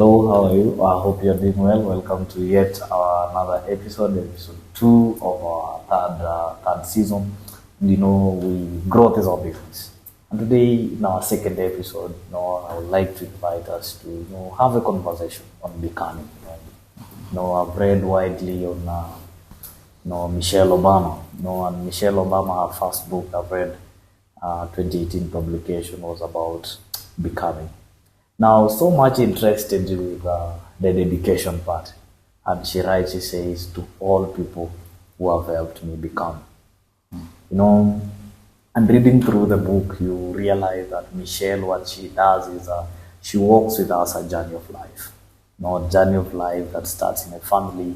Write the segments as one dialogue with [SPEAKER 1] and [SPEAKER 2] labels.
[SPEAKER 1] Hello, how are you? I hope you're doing well. Welcome to yet another episode 2 of our third season. Growth is our business. And today, in our second episode, I would like to invite us to have a conversation on becoming. I've read widely on Michelle Obama. And Michelle Obama, her first book I've read, 2018 publication, was about becoming. Now, so much interested with the dedication part. And she writes, she says, to all people who have helped me become. And reading through the book, you realize that Michelle, what she does is she walks with us a journey of life. A journey of life that starts in a family,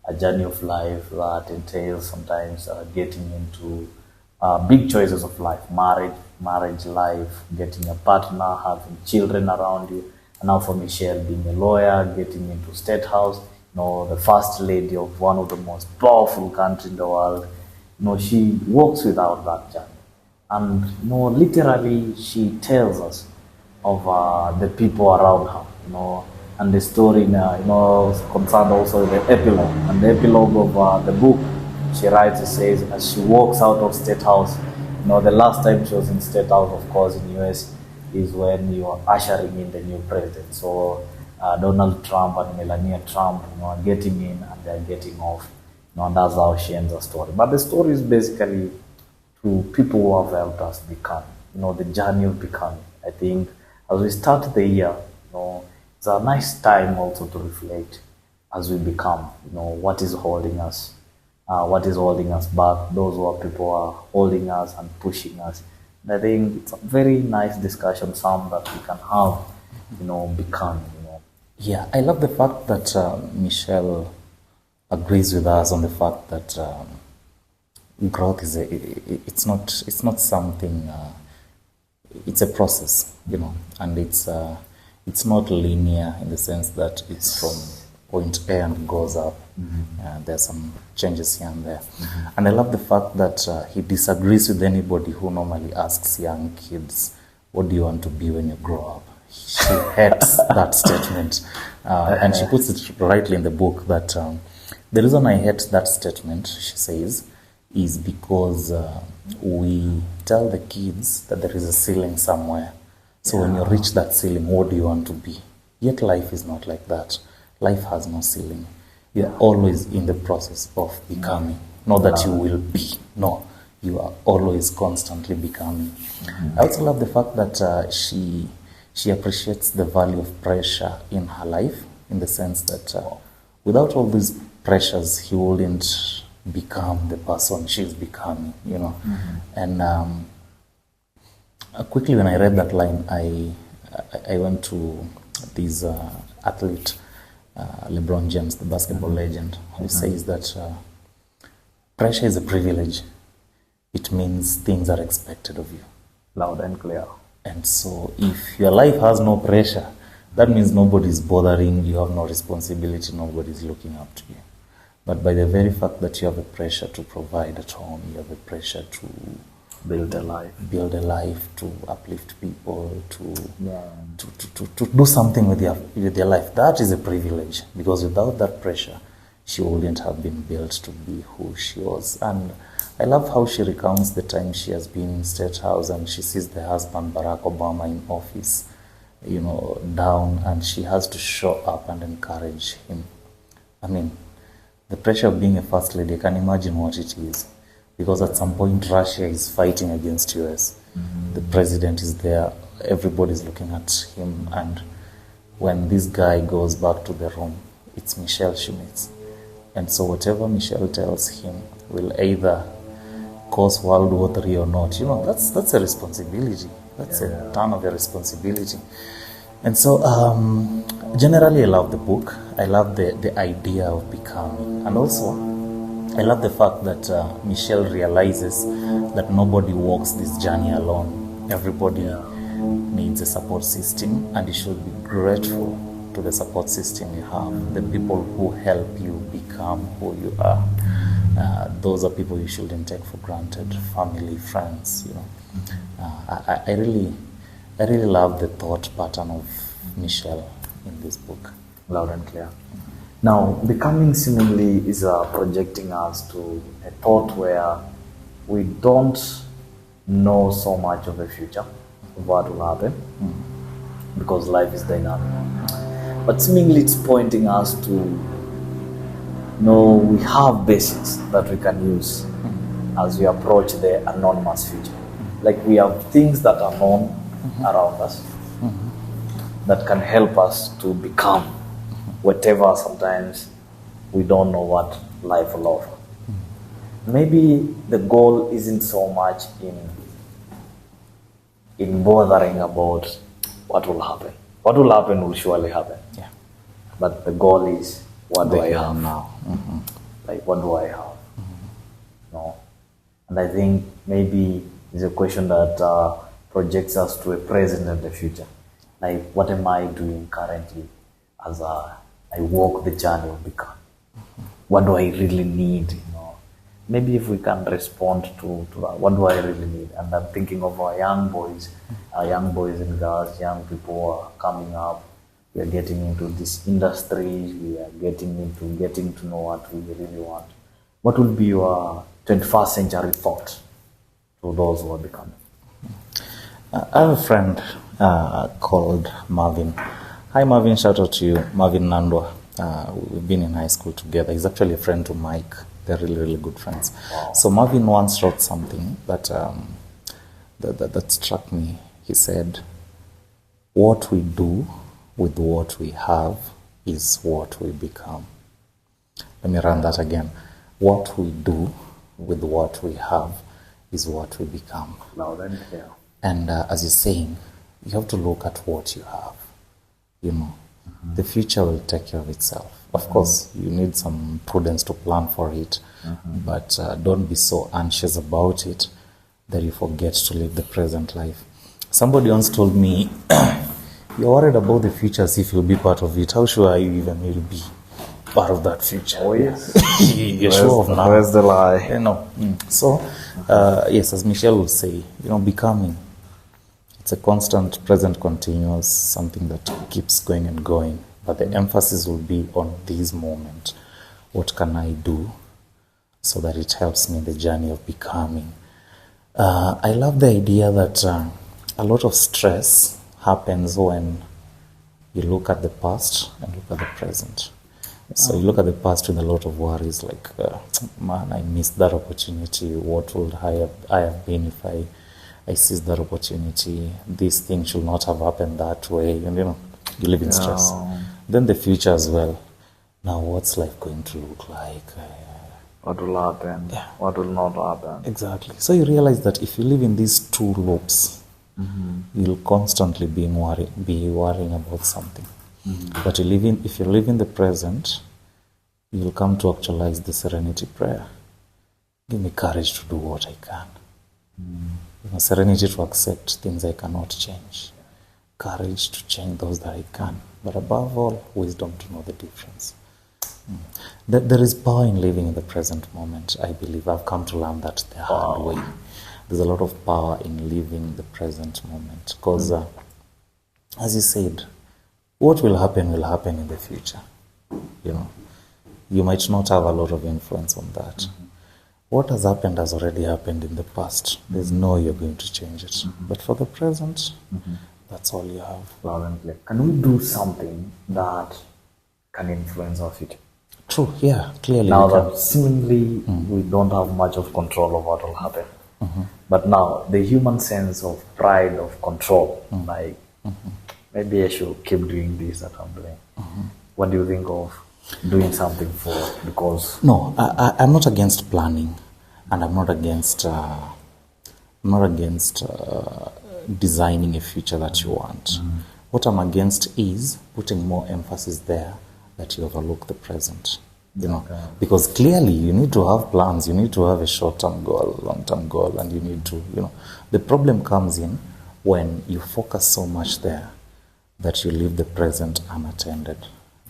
[SPEAKER 1] a journey of life that entails sometimes getting into big choices of life, marriage life, getting a partner, having children around you. And now for Michelle, being a lawyer, getting into State House, the first lady of one of the most powerful countries in the world, she walks without that journey. And, literally she tells us of the people around her, and the story, concerned also the epilogue. And the epilogue of the book, she writes, it says, as she walks out of State House, the last time she was in State House, of course, in US, is when you are ushering in the new president. So Donald Trump and Melania Trump, are getting in and they're getting off. And that's how she ends the story. But the story is basically to people who have helped us become, the journey of becoming. I think as we start the year, it's a nice time also to reflect as we become, what is holding us. What is holding us back, those who are people who are holding us and pushing us. And I think it's a very nice discussion, Sam, that we can have, becoming.
[SPEAKER 2] Yeah, I love the fact that Michelle agrees with us on the fact that growth is it's not something, it's a process, and it's not linear in the sense that it's from point A and goes up. There's some changes here and there. And I love the fact that he disagrees with anybody who normally asks young kids, what do you want to be when you grow up? She hates that statement. And she puts it rightly in the book that the reason I hate that statement, she says, is because we tell the kids that there is a ceiling somewhere. So when you reach that ceiling, what do you want to be? Yet life is not like that. Life has no ceiling. You're always in the process of becoming. Not that you will be. No, you are always constantly becoming. I also love the fact that she appreciates the value of pressure in her life, in the sense that without all these pressures, he wouldn't become the person she's becoming, And quickly when I read that line, I went to this athlete, LeBron James, the basketball legend, who says that pressure is a privilege. It means things are expected of you.
[SPEAKER 1] Loud and clear.
[SPEAKER 2] And so if your life has no pressure, that means nobody's bothering you, have no responsibility, nobody's looking up to you. But by the very fact that you have a pressure to provide at home, you have a pressure to
[SPEAKER 1] build a life,
[SPEAKER 2] to uplift people, to do something with their life. That is a privilege, because without that pressure, she wouldn't have been built to be who she was. And I love how she recounts the time she has been in State House and she sees the husband, Barack Obama, in office, down, and she has to show up and encourage him. I mean, the pressure of being a first lady, I can imagine what it is. Because at some point, Russia is fighting against US. The president is there. Everybody's looking at him. And when this guy goes back to the room, it's Michelle she meets. And so whatever Michelle tells him will either cause World War III or not. That's a responsibility. That's a ton of a responsibility. And so generally I love the book. I love the idea of becoming. And also, I love the fact that Michelle realizes that nobody walks this journey alone. Everybody needs a support system, and you should be grateful to the support system you have, the people who help you become who you are. Those are people you shouldn't take for granted, family, friends. I really love the thought pattern of Michelle. in this book.
[SPEAKER 1] Loud and clear. Now, becoming seemingly is projecting us to a thought where we don't know so much of the future, of what will happen, because life is dynamic. But seemingly it's pointing us to know we have basics that we can use as we approach the anonymous future. Like we have things that are known around us that can help us to become whatever sometimes we don't know what life will offer. Maybe the goal isn't so much in bothering about what will happen. What will happen will surely happen.
[SPEAKER 2] Yeah.
[SPEAKER 1] But the goal is, what do I have
[SPEAKER 2] now?
[SPEAKER 1] Like, what do I have? No. And I think maybe it's a question that projects us to a present and the future. Like, what am I doing currently as I walk the journey of becoming? What do I really need? You know, maybe if we can respond to that, what do I really need? And I'm thinking of our young boys and girls, young people who are coming up. We are getting into this industry. We are getting to know what we really want. What will be your 21st century thought to those who are becoming?
[SPEAKER 2] I have a friend called Marvin. Hi Marvin, shout out to you, Marvin Nandwa. We've been in high school together. He's actually a friend to Mike. They're really, really good friends. Wow. So Marvin once wrote something that struck me. He said, "What we do with what we have is what we become." Let me run that again. What we do with what we have is what we become.
[SPEAKER 1] Loud and clear.
[SPEAKER 2] And as you're saying, you have to look at what you have. You know, the future will take care of itself. Of course, you need some prudence to plan for it, but don't be so anxious about it that you forget to live the present life. Somebody once told me, "You're worried about the future as if you'll be part of it. How sure are you even will be part of that future?"
[SPEAKER 1] Oh yes.
[SPEAKER 2] You're sure of now.
[SPEAKER 1] Where's the lie?
[SPEAKER 2] You know. So, yes, as Michelle will say, becoming. It's a constant, present, continuous, something that keeps going and going. But the emphasis will be on this moment. What can I do so that it helps me in the journey of becoming? I love the idea that a lot of stress happens when you look at the past and look at the present. So you look at the past with a lot of worries, like, man, I missed that opportunity. What would I have been if I seized that opportunity? This thing should not have happened that way. And you live in stress. Then the future as well. Now, what's life going to look like?
[SPEAKER 1] What will happen?
[SPEAKER 2] Yeah.
[SPEAKER 1] What will not happen?
[SPEAKER 2] Exactly. So you realize that if you live in these two loops, you'll constantly be worrying about something. But if you live in the present, you'll come to actualize the serenity prayer. Give me courage to do what I can. Serenity to accept things I cannot change. Courage to change those that I can. But above all, wisdom to know the difference. There is power in living in the present moment, I believe. I've come to learn that the hard way. There's a lot of power in living the present moment. Because, as you said, what will happen in the future. You might not have a lot of influence on that. What has happened has already happened in the past. There's no way you're going to change it. But for the present, that's all you have.
[SPEAKER 1] Can we do something that can influence our future?
[SPEAKER 2] True, yeah, clearly.
[SPEAKER 1] Now that seemingly we don't have much of control of what will happen. But now the human sense of pride, of control, like maybe I should keep doing this that I'm doing. What do you think of doing something for? Because
[SPEAKER 2] no, I'm not against planning, and I'm not against designing a future that you want. What I'm against is putting more emphasis there that you overlook the present. Because clearly you need to have plans, you need to have a short-term goal, long-term goal, and you need to, the problem comes in when you focus so much there that you leave the present unattended.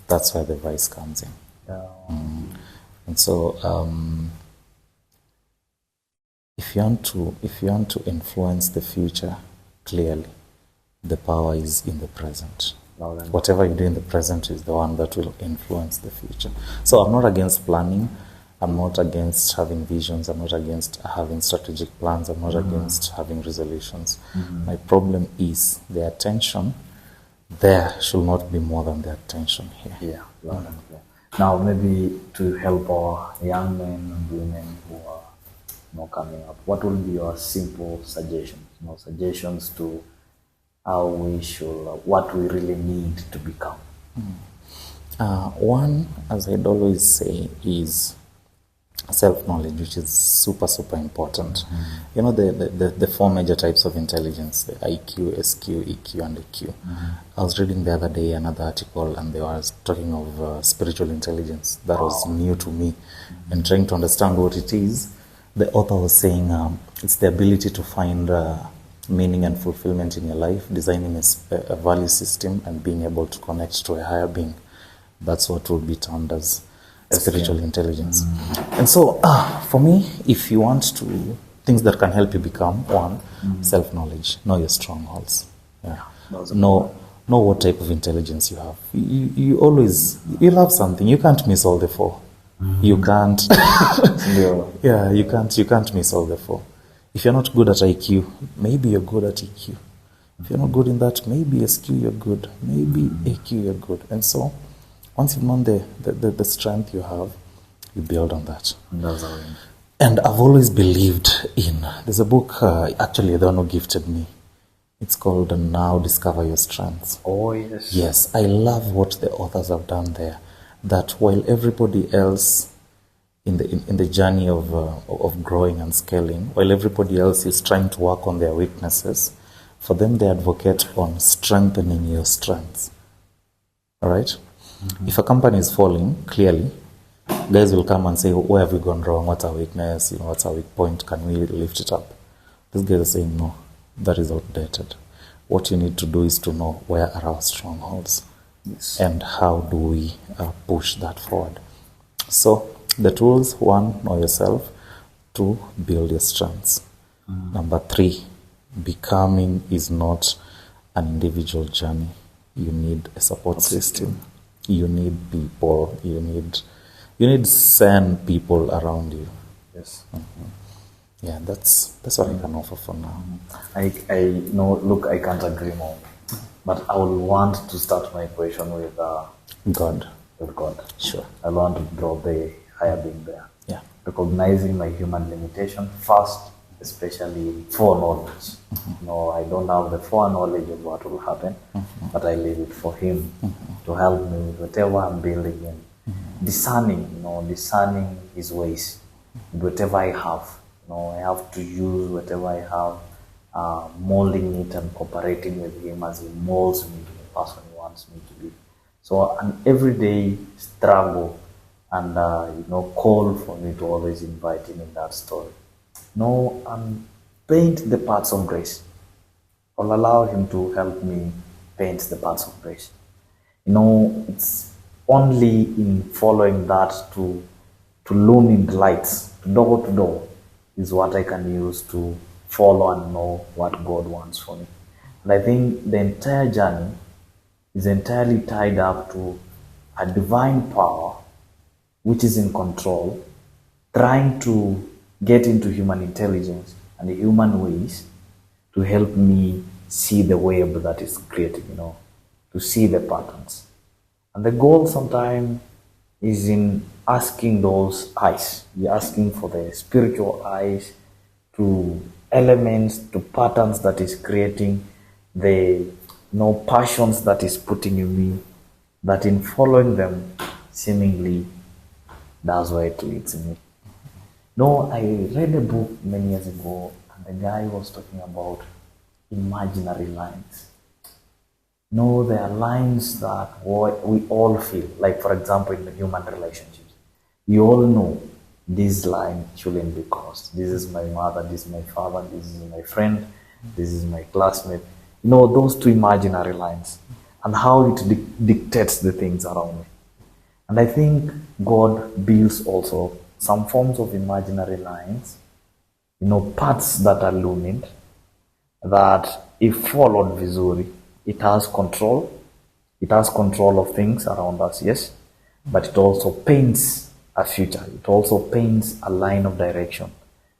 [SPEAKER 2] That's where the vice comes in. And so, if you want to influence the future, clearly, the power is in the present. Whatever you do in the present is the one that will influence the future. So I'm not against planning. I'm not against having visions. I'm not against having strategic plans. I'm not against having resolutions. My problem is the attention there should not be more than the attention here.
[SPEAKER 1] Yeah, loud and clear. Now, maybe to help our young men and women who are coming up, what will be your simple suggestions? Suggestions to how we should, what we really need to become.
[SPEAKER 2] One, as I'd always say, is self-knowledge, which is super, super important. You know, the four major types of intelligence, the IQ, SQ, EQ, and EQ. I was reading the other day another article, and they were talking of spiritual intelligence. That was new to me. And trying to understand what it is, the author was saying it's the ability to find meaning and fulfillment in your life, designing a value system, and being able to connect to a higher being. That's what will be termed as spiritual intelligence. And so, for me, if you want to, things that can help you become, one, self-knowledge. Know your strongholds. Yeah. Know what type of intelligence you have. You'll have something. You can't miss all the four. You can't. Yeah, you can't miss all the four. If you're not good at IQ, maybe you're good at EQ. If you're not good in that, maybe SQ you're good. Maybe AQ you're good. And so, once you've known the strength you have, you build on that. And I've always believed in, there's a book, actually the one who gifted me. It's called Now Discover Your Strengths.
[SPEAKER 1] Oh, yes.
[SPEAKER 2] Yes, I love what the authors have done there. That while everybody else in the journey of growing and scaling, while everybody else is trying to work on their weaknesses, for them they advocate on strengthening your strengths. All right? If a company is falling, clearly, guys will come and say, where have we gone wrong? What's our weakness? What's our weak point? Can we lift it up? These guys are saying, no, that is outdated. What you need to do is to know where are our strongholds and how do we push that forward. So the tools, one, know yourself. Two, build your strengths. Number three, becoming is not an individual journey. You need a support system. You need people. You need send people around you.
[SPEAKER 1] Yes.
[SPEAKER 2] Yeah, that's what I can offer for now.
[SPEAKER 1] I know. Look, I can't agree more. But I would want to start my question with
[SPEAKER 2] God.
[SPEAKER 1] With God.
[SPEAKER 2] Sure.
[SPEAKER 1] I want to draw the higher being there.
[SPEAKER 2] Yeah.
[SPEAKER 1] Recognizing my human limitation first, especially foreknowledge. I don't have the foreknowledge of what will happen, but I leave it for Him to help me with whatever I'm building in. Discerning His ways. Whatever I have, I have to use whatever I have, molding it and cooperating with Him as He molds me to the person He wants me to be. So an everyday struggle and call for me to always invite Him in that story. And paint the parts of grace. I'll allow Him to help me paint the parts of grace. It's only in following that to loom in the lights, door to door, is what I can use to follow and know what God wants for me. And I think the entire journey is entirely tied up to a divine power which is in control, trying to get into human intelligence and the human ways to help me see the web that is creating, to see the patterns. And the goal sometimes is in asking those eyes. You're asking for the spiritual eyes to elements, to patterns that is creating the passions that is putting in me, that in following them, seemingly, that's where it leads me. I read a book many years ago, and the guy was talking about imaginary lines. There are lines that we all feel, like for example in the human relationships. We all know this line shouldn't be crossed. This is my mother, this is my father, this is my friend, this is my classmate. Those two imaginary lines and how it dictates the things around me. And I think God builds also some forms of imaginary lines, paths that are illumined, that if followed visually, it has control, It has control of things around us, yes, but it also paints a future. It also paints a line of direction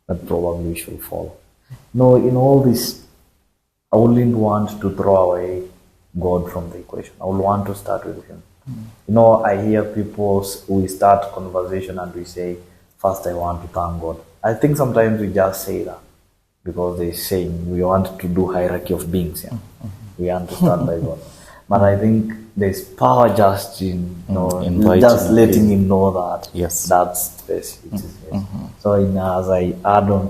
[SPEAKER 1] that probably we should follow. No, in all this, I wouldn't want to throw away God from the equation. I would want to start with Him. You know, I hear people, we start conversation and we say, first I want to thank God. I think sometimes we just say that because they're saying we want to do hierarchy of beings. Yeah? We want to start by God. But I think there's power just in just letting Him know that that's space. So as I add on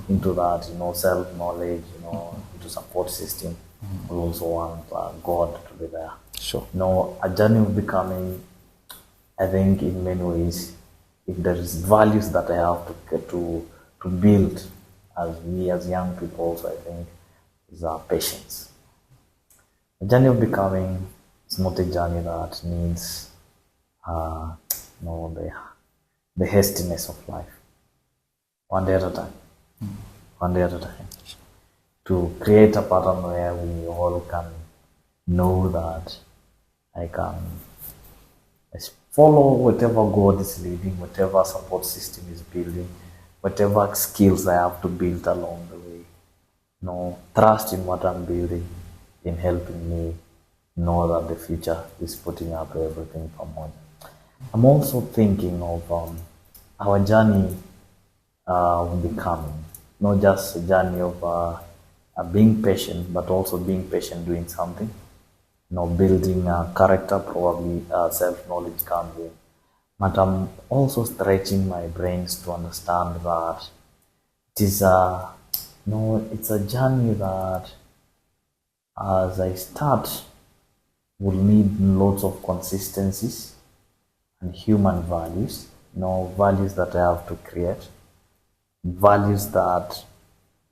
[SPEAKER 1] into that, self-knowledge, into support system, we also want God to be there.
[SPEAKER 2] Sure.
[SPEAKER 1] A journey of becoming, I think in many ways, if there is values that I have to build as young people, so I think is patience. A journey of becoming is not a journey that needs the hastiness of life. One day at a time. One day at a time. To create a pattern where we all can know that I can follow whatever God is leading, whatever support system is building, whatever skills I have to build along the way. Trust in what I'm building, in helping me know that the future is putting up everything for more. I'm also thinking of our journey of becoming, not just a journey of being patient, but also being patient doing something. Building a character, probably self-knowledge comes in. But I'm also stretching my brains to understand that it is it's a journey that as I start will need lots of consistencies and human values, values that I have to create, values that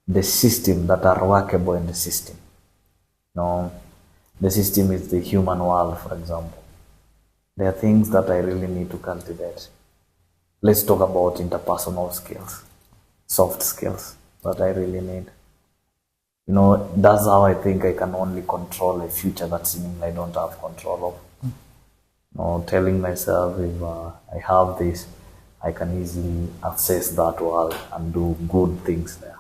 [SPEAKER 1] the system that are workable in the system. The system is the human world, for example. There are things that I really need to cultivate. Let's talk about interpersonal skills, soft skills that I really need. That's how I think I can only control a future that seemingly I don't have control of. Telling myself if I have this, I can easily access that world and do good things there.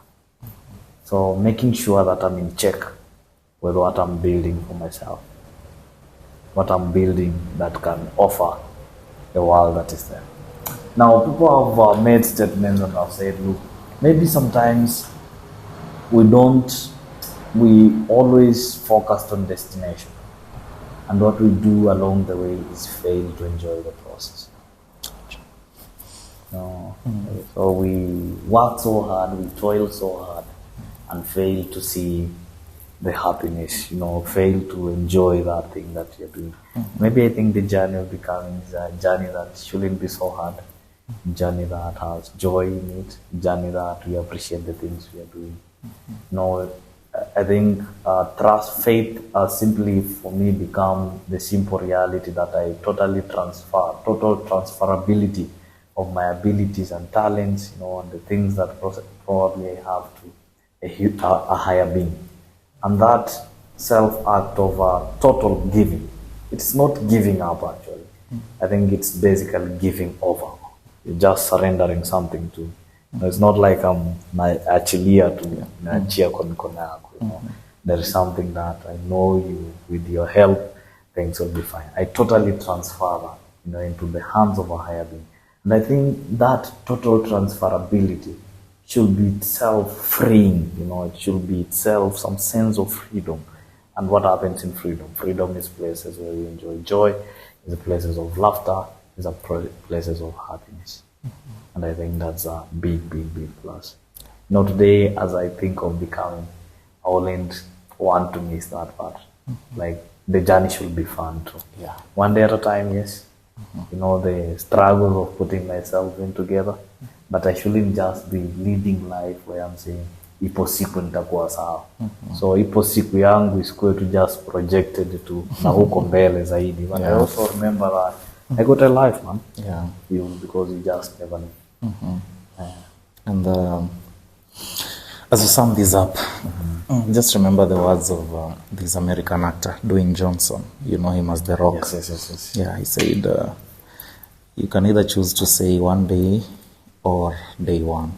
[SPEAKER 1] So making sure that I'm in check with what I'm building for myself, what I'm building that can offer the world that is there. Now, people have made statements and have said, look, maybe sometimes we always focused on destination, and what we do along the way is fail to enjoy the process. So we work so hard, we toil so hard, and fail to see the happiness, fail to enjoy that thing that you're doing. Maybe I think the journey of becoming is a journey that shouldn't be so hard, a journey that has joy in it, a journey that we appreciate the things we are doing. I think trust, faith simply for me become the simple reality that I total transferability of my abilities and talents, and the things that probably I have to a higher being. And that self-act of total giving, it's not giving up actually. I think it's basically giving over. You're just surrendering something to. It's not like I'm achilia to chia konako. There is something that I know you, with your help, things will be fine. I totally transfer that, into the hands of a higher being. And I think that total transferability should be itself freeing, it should be itself some sense of freedom. And what happens in freedom? Freedom is places where you enjoy joy, is places of laughter, is places of happiness. And I think that's a big, big, big plus. Today, as I think of becoming, I wouldn't want to miss that part. Like, the journey should be fun too.
[SPEAKER 2] Yeah.
[SPEAKER 1] One day at a time, yes. The struggle of putting myself in together. But I shouldn't just be leading life where I'm saying, ipo siku nitakuwa sawa. So ipo siku yangu is going to just projected to na huko mbele zaidi. But I also remember that I got a life, man.
[SPEAKER 2] Yeah.
[SPEAKER 1] Because you just never know.
[SPEAKER 2] And as we sum this up, Just remember the words of this American actor, Dwayne Johnson. You know him as The Rock.
[SPEAKER 1] Yes.
[SPEAKER 2] Yeah, he said, you can either choose to say one day or day one.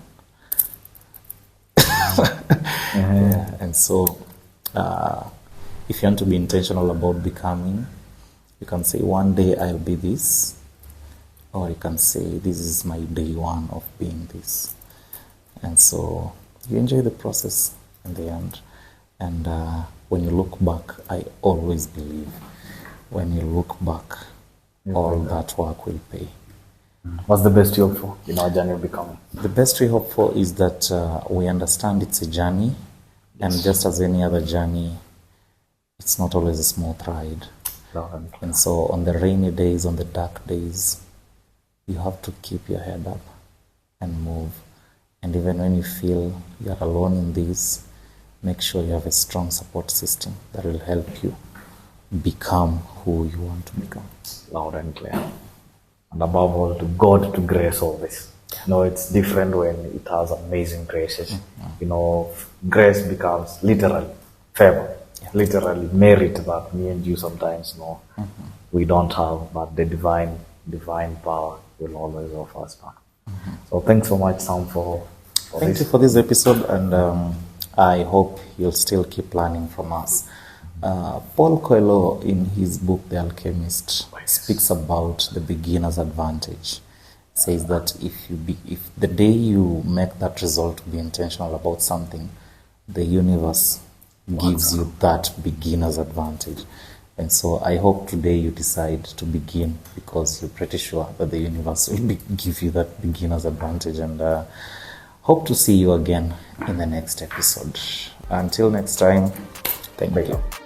[SPEAKER 2] Yeah, and so if you want to be intentional about becoming, you can say one day I'll be this, or you can say this is my day one of being this. And so you enjoy the process in the end. And when you look back, I always believe when you look back, all that work will pay.
[SPEAKER 1] What's the best you hope for in our journey of becoming?
[SPEAKER 2] The best we hope for is that we understand it's a journey, and just as any other journey, it's not always a smooth ride. And so on the rainy days, on the dark days, you have to keep your head up and move. And even when you feel you're alone in this, make sure you have a strong support system that will help you become who you want to become.
[SPEAKER 1] Loud and clear. And above all, to God to grace all this. You know, it's different when it has amazing graces. You know, grace becomes literally favor, literally merit that me and you sometimes know we don't have, but the divine power will always offer us back. So thanks so much, Sam, for
[SPEAKER 2] Thank you for this episode, and I hope you'll still keep learning from us. Paul Coelho, in his book The Alchemist, speaks about the beginner's advantage. Says that if the day you make that resolve to be intentional about something, the universe gives you that beginner's advantage. And so I hope today you decide to begin, because you're pretty sure that the universe will give you that beginner's advantage. And hope to see you again in the next episode. Until next time, thank you.